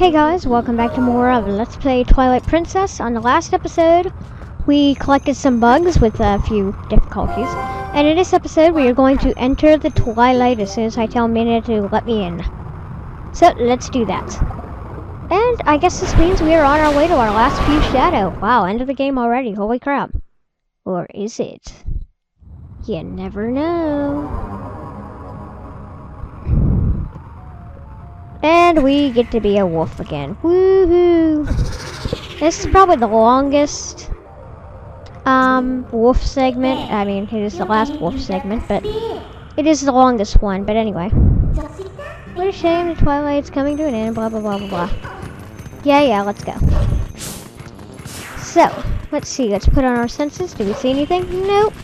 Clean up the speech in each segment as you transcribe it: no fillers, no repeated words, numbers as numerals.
Hey guys, welcome back to more of Let's Play Twilight Princess. On the last episode, we collected some bugs with a few difficulties. And in this episode, we are going to enter the Twilight as soon as I tell Mina to let me in. So, let's do that. And I guess this means we are on our way to our last few shadow. Wow, end of the game already, holy crap. Or is it? You never know. And we get to be a wolf again. Woohoo! This is probably the longest wolf segment. I mean, it is the last wolf segment, but it is the longest one. But anyway. What a shame the Twilight's coming to an end, blah, blah, blah, blah, blah. Yeah, let's go. So, let's see. Let's put on our senses. Do we see anything? Nope.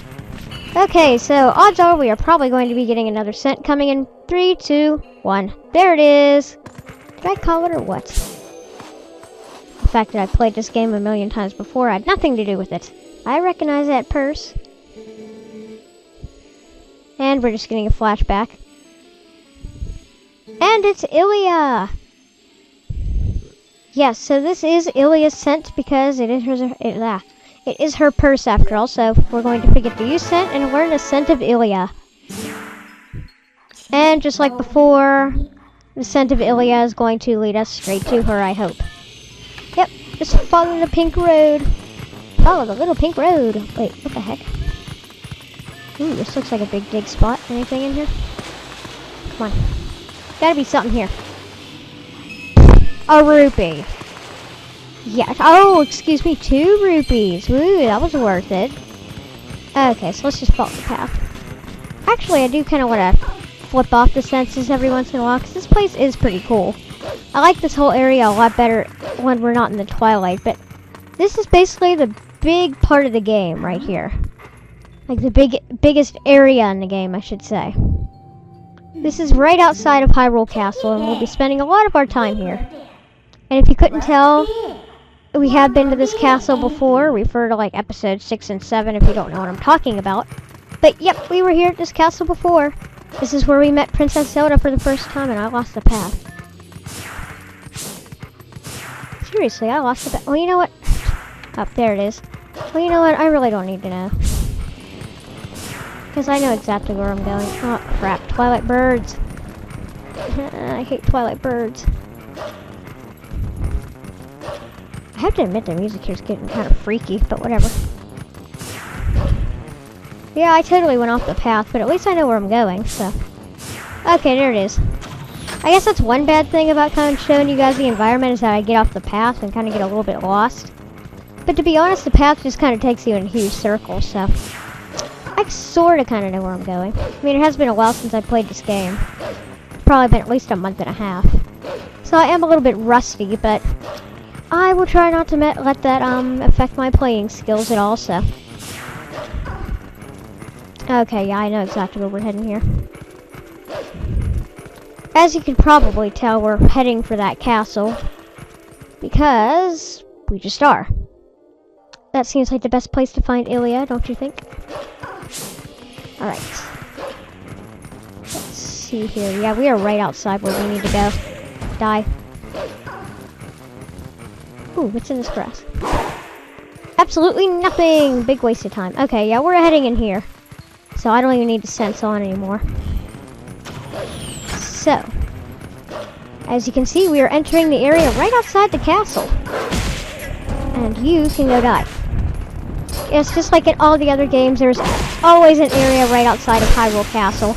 Okay, so odds are we are probably going to be getting another scent coming in 3, 2, 1. There it is. Did I call it or what? The fact that I've played this game a million times before had nothing to do with it. I recognize that purse. And we're just getting a flashback. And it's Hylia! Yes, so this is Hylia's scent because it is her purse after all, so we're going to forget to use scent and learn the scent of Hylia. And just like before, the scent of Hylia is going to lead us straight to her, I hope. Yep, just follow the pink road. Follow the little pink road. Wait, what the heck? Ooh, this looks like a big dig spot. Anything in here? Come on. Gotta be something here. A rupee. Yeah. Oh, excuse me, 2 rupees. Woo, that was worth it. Okay, so let's just follow the path. Actually, I do kind of want to flip off the senses every once in a while, because this place is pretty cool. I like this whole area a lot better when we're not in the Twilight, but this is basically the big part of the game right here. Like the biggest area in the game, I should say. This is right outside of Hyrule Castle, and we'll be spending a lot of our time here. And if you couldn't tell, we have been to this castle before. Refer to like episodes 6 and 7 if you don't know what I'm talking about. But yep, we were here at this castle before. This is where we met Princess Zelda for the first time, and I lost the path. Seriously, I lost the path. Well, you know what? Up there it is. Well, you know what? I really don't need to know. Because I know exactly where I'm going. Oh, crap. Twilight birds. I hate Twilight birds. I have to admit the music here is getting kind of freaky, but whatever. Yeah, I totally went off the path, but at least I know where I'm going, so. Okay, there it is. I guess that's one bad thing about kind of showing you guys the environment is that I get off the path and kind of get a little bit lost. But to be honest, the path just kind of takes you in a huge circle, so. I sort of kind of know where I'm going. I mean, it has been a while since I played this game. It's probably been at least a month and a half. So I am a little bit rusty, but I will try not to let that affect my playing skills at all, so. Okay, yeah, I know exactly where we're heading here. As you can probably tell, we're heading for that castle. Because we just are. That seems like the best place to find Hylia, don't you think? Alright. Let's see here. Yeah, we are right outside where we need to go. Die. Ooh, what's in this grass? Absolutely nothing! Big waste of time. Okay, yeah, we're heading in here. So I don't even need to sense on anymore. So, as you can see, we are entering the area right outside the castle. And you can go die. It's just like in all the other games, there's always an area right outside of Hyrule Castle.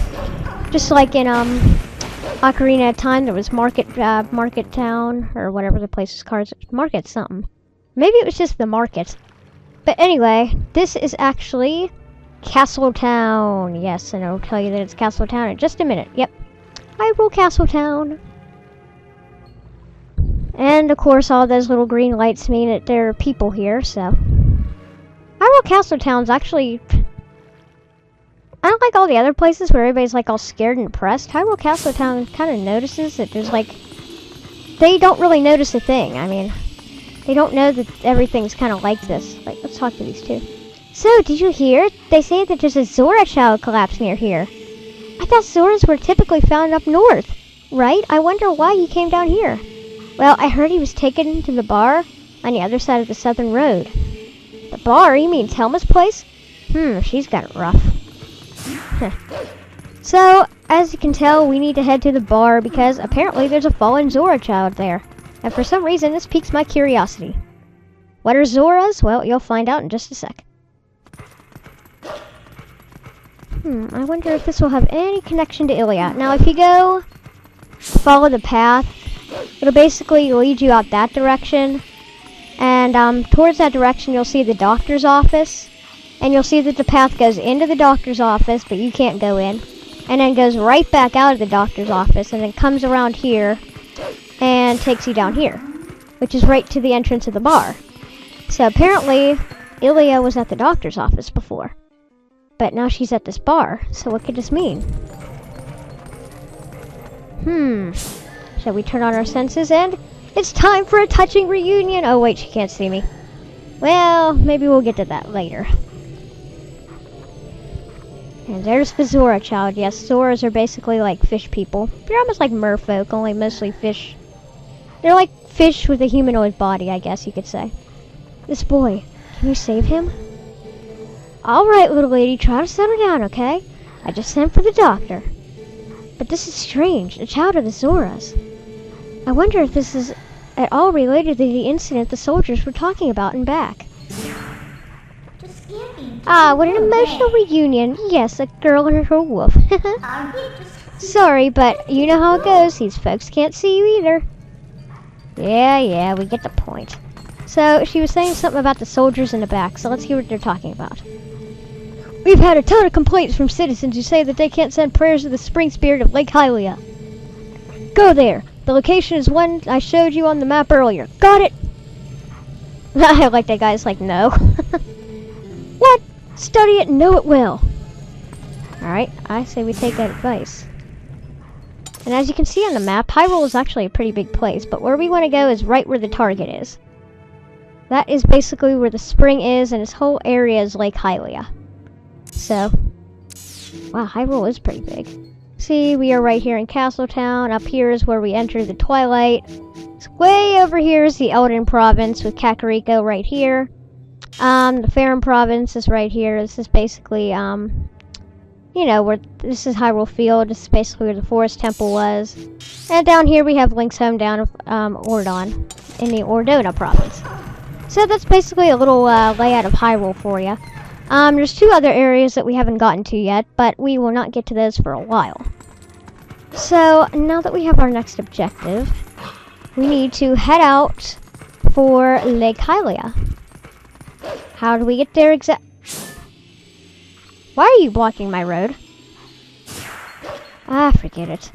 Just like in Ocarina of Time, there was Market Town, or whatever the place is called. Market something. Maybe it was just the market. But anyway, this is actually Castle Town. Yes, and I'll tell you that it's Castle Town in just a minute. Yep. Hyrule Castle Town. And of course, all those little green lights mean that there are people here, so. Hyrule Castle Town's actually, unlike all the other places where everybody's like all scared and depressed, Hyrule Castle Town kind of notices that there's like, they don't really notice a thing. I mean, they don't know that everything's kind of like this. Like, let's talk to these two. So, did you hear? They say that there's a Zora child collapse near here. I thought Zoras were typically found up north, right? I wonder why you came down here. Well, I heard he was taken to the bar on the other side of the southern road. The bar? You mean Telma's place? She's got it rough. So, as you can tell, we need to head to the bar because apparently there's a fallen Zora child there. And for some reason, this piques my curiosity. What are Zoras? Well, you'll find out in just a sec. I wonder if this will have any connection to Hylia. Now, if you go follow the path, it'll basically lead you out that direction. And towards that direction, you'll see the doctor's office. And you'll see that the path goes into the doctor's office, but you can't go in. And then goes right back out of the doctor's office, and then comes around here and takes you down here, which is right to the entrance of the bar. So apparently, Hylia was at the doctor's office before. But now she's at this bar, so what could this mean? Shall we turn on our senses? And it's time for a touching reunion! Oh wait, she can't see me. Well, maybe we'll get to that later. And there's the Zora child. Yes, Zoras are basically like fish people. They're almost like merfolk, only mostly fish. They're like fish with a humanoid body, I guess you could say. This boy, can you save him? Alright, little lady, try to settle down, okay? I just sent for the doctor. But this is strange, a child of the Zoras. I wonder if this is at all related to the incident the soldiers were talking about in back. Ah, what an emotional reunion. Yes, a girl and her wolf. Sorry, but you know how it goes. These folks can't see you either. Yeah, we get the point. So, she was saying something about the soldiers in the back, so let's hear what they're talking about. We've had a ton of complaints from citizens who say that they can't send prayers to the spring spirit of Lake Hylia. Go there. The location is one I showed you on the map earlier. Got it? I like that guy's like, no. What? Study it and know it well. Alright, I say we take that advice. And as you can see on the map, Hyrule is actually a pretty big place, but where we want to go is right where the target is. That is basically where the spring is, and this whole area is Lake Hylia. So, wow, Hyrule is pretty big. See, we are right here in Castle Town. Up here is where we enter the Twilight. So way over here is the Elden Province with Kakariko right here. The Faerun Province is right here. This is basically, you know, where this is Hyrule Field. This is basically where the Forest Temple was. And down here we have Link's hometown of Ordon in the Ordona Province. So that's basically a little layout of Hyrule for you. There's two other areas that we haven't gotten to yet, but we will not get to those for a while. So now that we have our next objective, we need to head out for Lake Hylia. How do we get there Why are you blocking my road? Ah, forget it.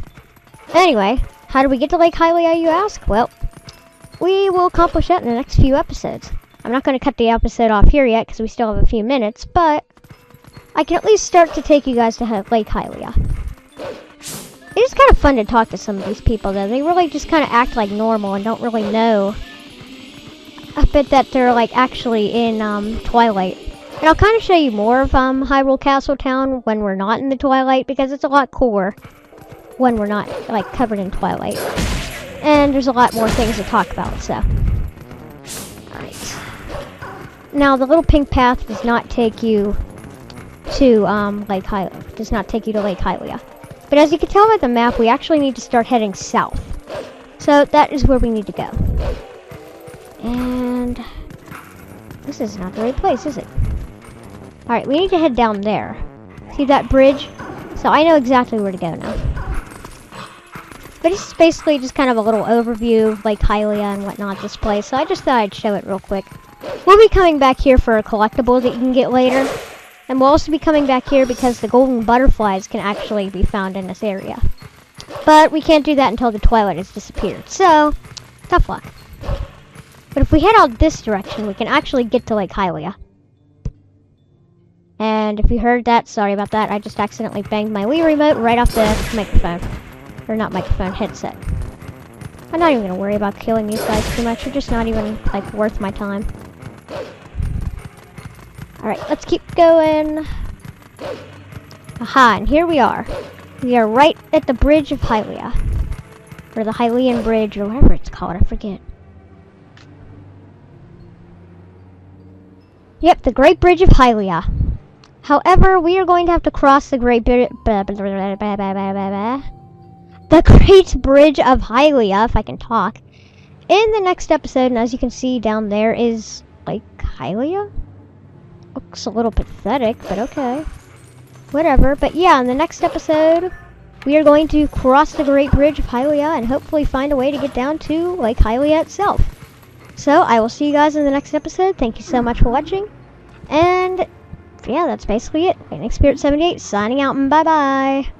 Anyway, how do we get to Lake Hylia, you ask? Well, we will accomplish that in the next few episodes. I'm not going to cut the episode off here yet because we still have a few minutes, but I can at least start to take you guys to Lake Hylia. It is kind of fun to talk to some of these people, though. They really just kind of act like normal and don't really know. I bet that they're like actually in Twilight. And I'll kind of show you more of Hyrule Castle Town when we're not in the Twilight, because it's a lot cooler when we're not like covered in Twilight. And there's a lot more things to talk about, so. Alright. Now, the little pink path does not take you to Lake Hylia. Does not take you to Lake Hylia. But as you can tell by the map, we actually need to start heading south. So that is where we need to go. And this is not the right place, is it? Alright, we need to head down there. See that bridge? So I know exactly where to go now. But this is basically just kind of a little overview of Lake Hylia and whatnot, this place. So I just thought I'd show it real quick. We'll be coming back here for a collectible that you can get later. And we'll also be coming back here because the golden butterflies can actually be found in this area. But we can't do that until the Twilight has disappeared. So, tough luck. But if we head out this direction, we can actually get to Lake Hylia. And if you heard that, sorry about that. I just accidentally banged my Wii remote right off the microphone. Or not microphone, headset. I'm not even going to worry about killing these guys too much. They're just not even, like, worth my time. Alright, let's keep going. Aha, and here we are. We are right at the bridge of Hylia. Or the Hylian Bridge, or whatever it's called, I forget. Yep, the Great Bridge of Hylia. However, we are going to have to cross the Great Bridge... The Great Bridge of Hylia, if I can talk, in the next episode. And as you can see down there is Lake Hylia. Looks a little pathetic, but okay. Whatever. But yeah, in the next episode, we are going to cross the Great Bridge of Hylia and hopefully find a way to get down to Lake Hylia itself. So, I will see you guys in the next episode. Thank you so much for watching. And, yeah, that's basically it. Phoenix Spirit 78 signing out, and bye-bye.